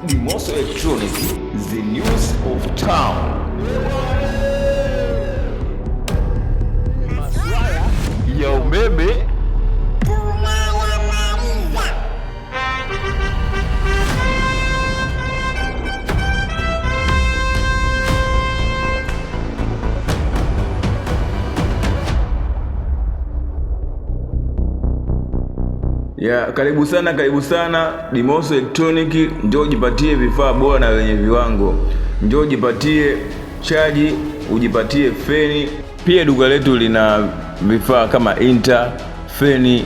Dimoso Electronic, the news of town. Ya umeme karibu sana Dimoso Electronic. Njoo jipatie vifaa bora na wenye viwango. Njoo jipatie chaji, ujipatie feni. Pia duka letu lina vifaa kama inter, feni,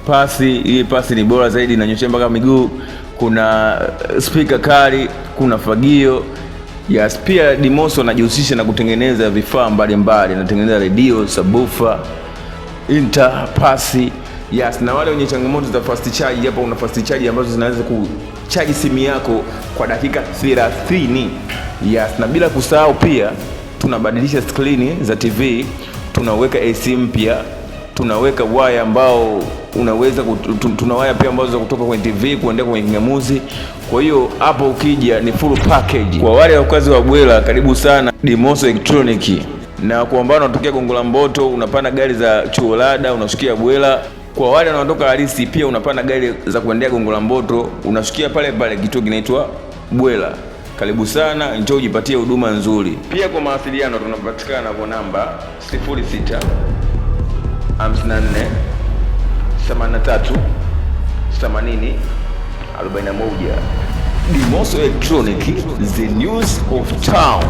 pasi. Hii pasi ni bora zaidi, inanyosha mpaka miguu. Kuna speaker kali, kuna fagio. Yes, pia Dimoso anajihusisha na kutengeneza vifaa mbalimbali. Anatengeneza radio, subwoofer, inter, pasi. Yes, na wale wenye changamoto za fast charge, hapa una fast charge ambazo zinaweza kuchaji simu yako kwa dakika 30. Yes, na bila kusahau pia tunabadilisha screen za TV, tunaweka AC mpya, tunaweka wire ambao unaweza tuna wire pia ambazo kutoka kwenye TV kuendea kwenye kingamuzi. Kwa hiyo hapo ukija ni full package. Kwa wale wakazi wa Bwela, karibu sana Dimoso Electronic. Na kwa ambao unatokea Gongo la Mboto, unapanda gari za Chuolada unashukia Bwela. Kwa wale wanaotoka Halisi pia unapanda gari za kuendea Gongo la Mboto, unashukia pale kituo kinaitwa Bwela. Karibu sana, njoo ujipatie huduma nzuri. Pia kwa mawasiliano tunapatikana kwa namba 06 54 83 80 41. Dimoso Electronic, the news of town.